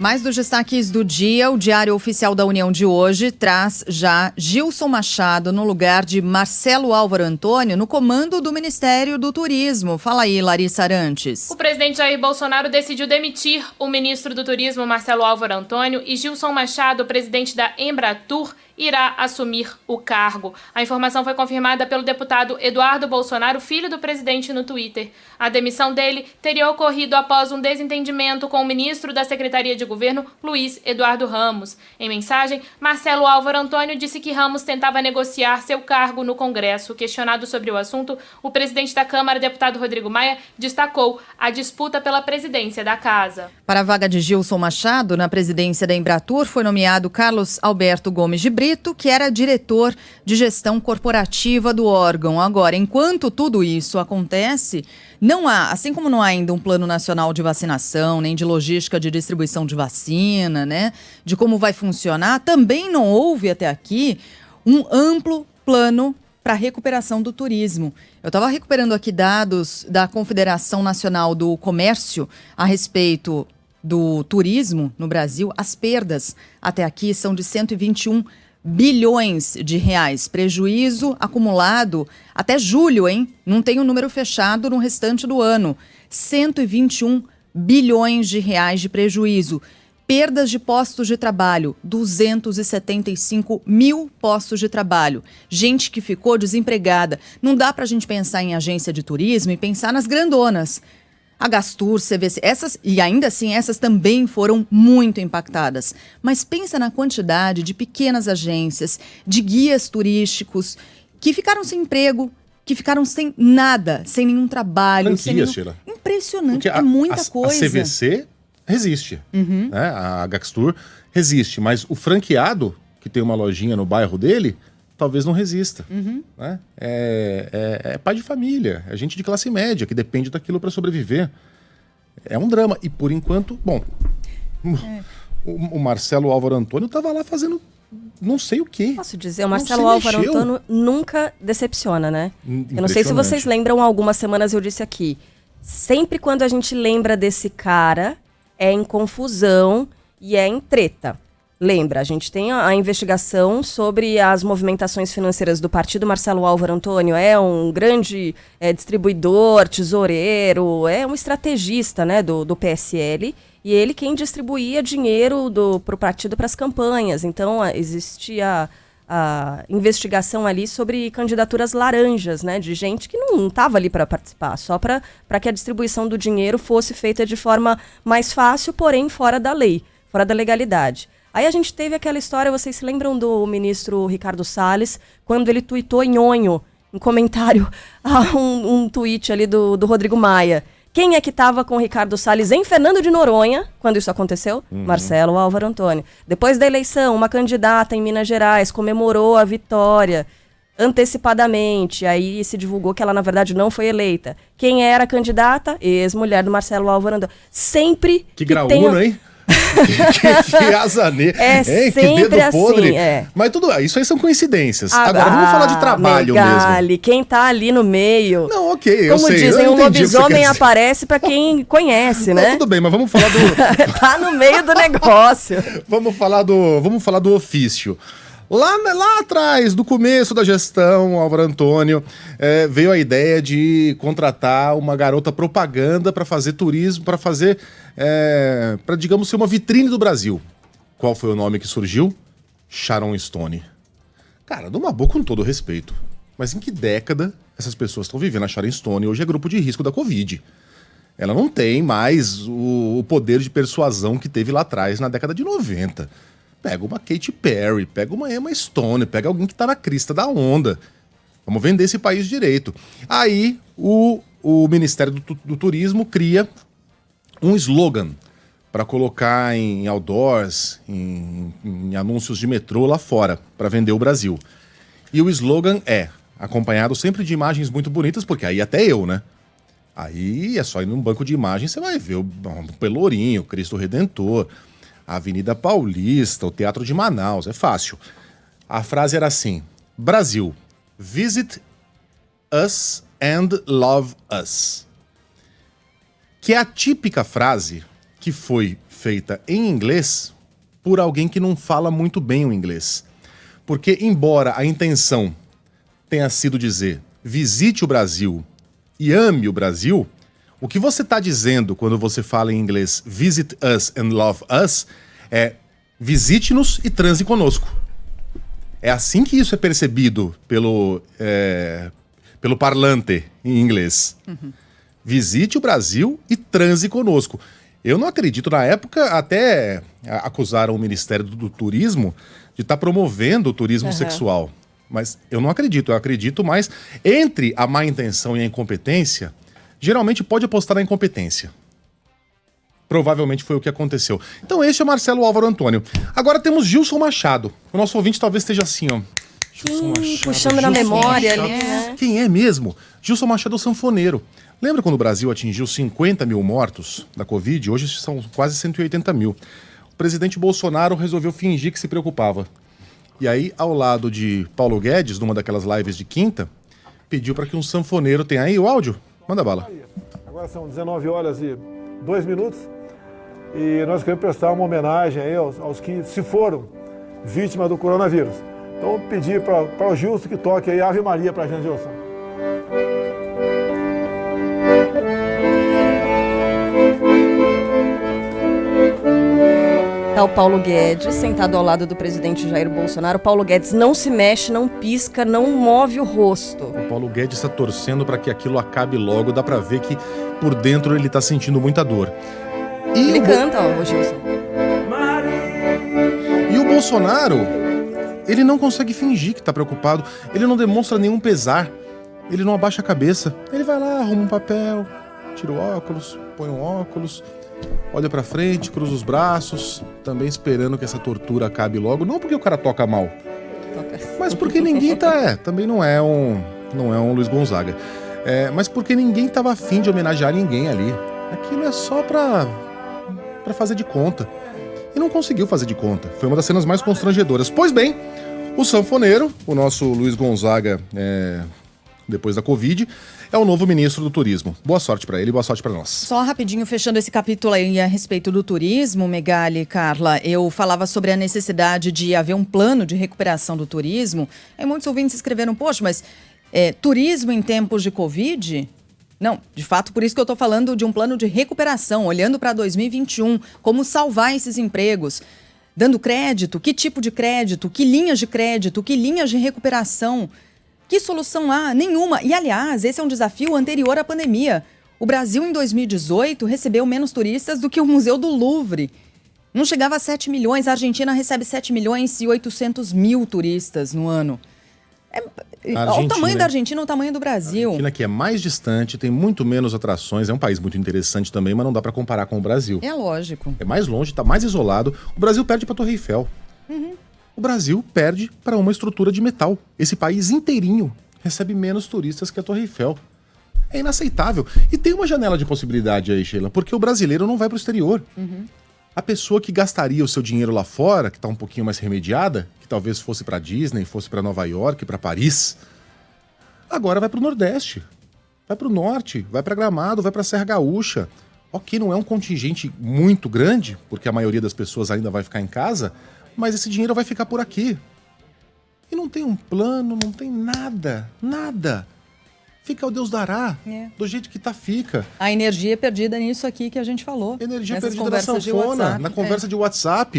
Mais dos destaques do dia, o Diário Oficial da União de hoje traz já Gilson Machado no lugar de Marcelo Álvaro Antônio no comando do Ministério do Turismo. Fala aí, Larissa Arantes. O presidente Jair Bolsonaro decidiu demitir o ministro do Turismo, Marcelo Álvaro Antônio, e Gilson Machado, presidente da Embratur, irá assumir o cargo. A informação foi confirmada pelo deputado Eduardo Bolsonaro, filho do presidente, no Twitter. A demissão dele teria ocorrido após um desentendimento com o ministro da Secretaria de Governo, Luiz Eduardo Ramos. Em mensagem, Marcelo Álvaro Antônio disse que Ramos tentava negociar seu cargo no Congresso. Questionado sobre o assunto, o presidente da Câmara, deputado Rodrigo Maia, destacou a disputa pela presidência da casa. Para a vaga de Gilson Machado, na presidência da Embratur, foi nomeado Carlos Alberto Gomes de Brito, que era diretor de gestão corporativa do órgão. Agora, enquanto tudo isso acontece, não há, assim como não há ainda um plano nacional de vacinação, nem de logística de distribuição de vacina, né, de como vai funcionar, também não houve até aqui um amplo plano para a recuperação do turismo. Eu estava recuperando aqui dados da Confederação Nacional do Comércio a respeito do turismo no Brasil. As perdas até aqui são de 121 bilhões de reais. Prejuízo acumulado até julho, hein? Não tem um número fechado no restante do ano. 121 bilhões de reais de prejuízo. Perdas de postos de trabalho, 275 mil postos de trabalho. Gente que ficou desempregada. Não dá para a gente pensar em agência de turismo e pensar nas grandonas. A Gastur, CVC, essas, e ainda assim essas também foram muito impactadas. Mas pensa na quantidade de pequenas agências, de guias turísticos, que ficaram sem emprego, que ficaram sem nada, sem nenhum trabalho. Franquias, Sheila. Impressionante, é muita coisa. A CVC resiste, né? A Gastur resiste, mas o franqueado, que tem uma lojinha no bairro dele, talvez não resista. Né? É pai de família, é gente de classe média que depende daquilo para sobreviver. É um drama. E por enquanto, bom, o Marcelo Álvaro Antônio estava lá fazendo não sei o quê. Posso dizer, o Marcelo Álvaro Antônio nunca decepciona, né? Eu não sei se vocês lembram, algumas semanas eu disse aqui, sempre quando a gente lembra desse cara, é em confusão e é em treta. Lembra, a gente tem a investigação sobre as movimentações financeiras do partido. Marcelo Álvaro Antônio é um grande distribuidor, tesoureiro, é um estrategista, né, do PSL. E ele quem distribuía dinheiro para o partido para as campanhas. Então, existia a investigação ali sobre candidaturas laranjas, né, de gente que não estava ali para participar, só para que a distribuição do dinheiro fosse feita de forma mais fácil, porém fora da lei, fora da legalidade. Aí a gente teve aquela história, vocês se lembram do ministro Ricardo Salles, quando ele tuitou nhonho, em comentário a um tweet ali do Rodrigo Maia. Quem é que estava com o Ricardo Salles em Fernando de Noronha, quando isso aconteceu? Marcelo Álvaro Antônio. Depois da eleição, uma candidata em Minas Gerais comemorou a vitória antecipadamente. Aí se divulgou que ela, na verdade, não foi eleita. Quem era a candidata? Ex-mulher do Marcelo Álvaro Antônio. Sempre que graúna, hein? que azanê, sempre que dedo podre. Assim, Mas tudo isso aí são coincidências. Agora vamos falar de trabalho mesmo. Quem tá ali no meio. Não, ok, Como dizem, o lobisomem aparece pra quem conhece, né? Não, tudo bem, mas vamos falar do... Tá no meio do negócio. Vamos falar do ofício. Lá atrás, do começo da gestão, Álvaro Antônio, veio a ideia de contratar uma garota propaganda para fazer turismo, para digamos, ser uma vitrine do Brasil. Qual foi o nome que surgiu? Sharon Stone. Cara, numa boa, com todo respeito. Mas em que década essas pessoas estão vivendo? A Sharon Stone hoje é grupo de risco da Covid. Ela não tem mais o poder de persuasão que teve lá atrás, na década de 90. Pega uma Katy Perry, pega uma Emma Stone, pega alguém que tá na crista da onda. Vamos vender esse país direito. Aí o Ministério do Turismo cria um slogan para colocar em outdoors, em anúncios de metrô lá fora, para vender o Brasil. E o slogan é acompanhado sempre de imagens muito bonitas, porque aí até eu, né? Aí é só ir num banco de imagens, você vai ver o Pelourinho, o Cristo Redentor, a Avenida Paulista, o Teatro de Manaus, é fácil. A frase era assim: Brasil, visit us and love us. Que é a típica frase que foi feita em inglês por alguém que não fala muito bem o inglês. Porque, embora a intenção tenha sido dizer visite o Brasil e ame o Brasil, o que você está dizendo quando você fala em inglês visit us and love us é visite-nos e transe conosco. É assim que isso é percebido pelo parlante em inglês. Uhum. Visite o Brasil e transe conosco. Eu não acredito, na época até acusaram o Ministério do Turismo de estar promovendo o turismo sexual. Mas eu não acredito, eu acredito mais entre a má intenção e a incompetência, geralmente pode apostar na incompetência. Provavelmente foi o que aconteceu. Então esse é o Marcelo Álvaro Antônio. Agora temos Gilson Machado. O nosso ouvinte talvez esteja assim, ó. Gilson Machado, puxando na memória ali, né? Quem é mesmo? Gilson Machado é o sanfoneiro. Lembra quando o Brasil atingiu 50 mil mortos da Covid? Hoje são quase 180 mil. O presidente Bolsonaro resolveu fingir que se preocupava. E aí, ao lado de Paulo Guedes, numa daquelas lives de quinta, pediu para que um sanfoneiro... Tem aí o áudio? Manda bala. Agora são 19 horas e 2 minutos. E nós queremos prestar uma homenagem aí aos que se foram vítimas do coronavírus. Então, eu pedi para o Gilson que toque aí Ave Maria para a gente, Gilson. Tá o Paulo Guedes sentado ao lado do presidente Jair Bolsonaro. O Paulo Guedes não se mexe, não pisca, não move o rosto. O Paulo Guedes está torcendo para que aquilo acabe logo. Dá para ver que por dentro ele está sentindo muita dor. E ele canta, ó, o Gilson. E o Bolsonaro, ele não consegue fingir que está preocupado. Ele não demonstra nenhum pesar. Ele não abaixa a cabeça. Ele vai lá, arruma um papel, tira o óculos, põe um óculos, olha pra frente, cruza os braços, também esperando que essa tortura acabe logo. Não porque o cara toca mal, mas porque ninguém tá... Também não é um Luiz Gonzaga. Mas porque ninguém tava afim de homenagear ninguém ali. Aquilo é só pra fazer de conta. E não conseguiu fazer de conta. Foi uma das cenas mais constrangedoras. Pois bem, o sanfoneiro, o nosso Luiz Gonzaga, depois da Covid, é o novo ministro do Turismo. Boa sorte para ele, boa sorte para nós. Só rapidinho, fechando esse capítulo aí a respeito do turismo, Megali, Carla, eu falava sobre a necessidade de haver um plano de recuperação do turismo. Aí muitos ouvintes escreveram, poxa, mas turismo em tempos de Covid? Não, de fato, por isso que eu estou falando de um plano de recuperação, olhando para 2021, como salvar esses empregos, dando crédito, que tipo de crédito, que linhas de recuperação. Que solução há? Nenhuma. E, aliás, esse é um desafio anterior à pandemia. O Brasil, em 2018, recebeu menos turistas do que o Museu do Louvre. Não chegava a 7 milhões. A Argentina recebe 7 milhões e 800 mil turistas no ano. O tamanho da Argentina é o tamanho do Brasil. A Argentina, que é mais distante, tem muito menos atrações. É um país muito interessante também, mas não dá para comparar com o Brasil. É lógico. É mais longe, está mais isolado. O Brasil perde para a Torre Eiffel. Uhum. O Brasil perde para uma estrutura de metal. Esse país inteirinho recebe menos turistas que a Torre Eiffel. É inaceitável. E tem uma janela de possibilidade aí, Sheila, porque o brasileiro não vai para o exterior. Uhum. A pessoa que gastaria o seu dinheiro lá fora, que está um pouquinho mais remediada, que talvez fosse para Disney, fosse para Nova York, para Paris, agora vai para o Nordeste, vai para o Norte, vai para Gramado, vai para Serra Gaúcha. Ok, não é um contingente muito grande, porque a maioria das pessoas ainda vai ficar em casa, mas esse dinheiro vai ficar por aqui. E não tem um plano, não tem nada. Fica o Deus dará. Do jeito que tá, fica. A energia é perdida nisso aqui que a gente falou. Energia perdida na sanfona, na conversa de WhatsApp.